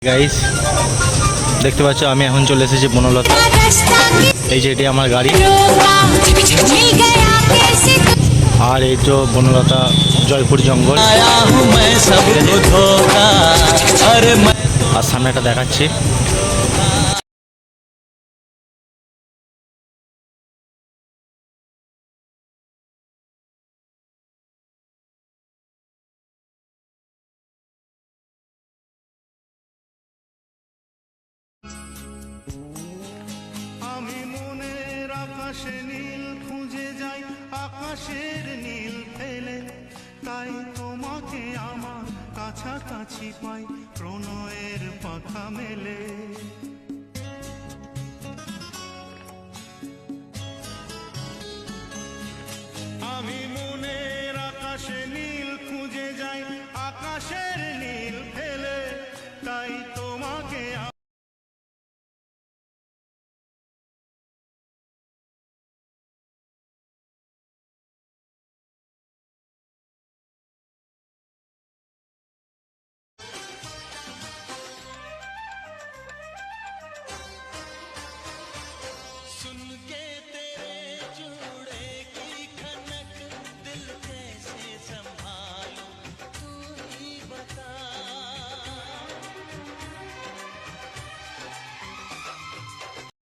Guys দেখতে পাচ্ছ আমি এখন চলে এসেছি বনলতা। এই যে এটি আমার গাড়ি, আর এই তো বনলতা জয়পুর জঙ্গল। আর সামনে একটা দেখাচ্ছি। আমি মনের আকাশে নীল খুঁজে যাই, আকাশের নীল ফেলে, তাই তোমাকে আমার কাছাকাছি পাই প্রণয়ের পাখা মেলে।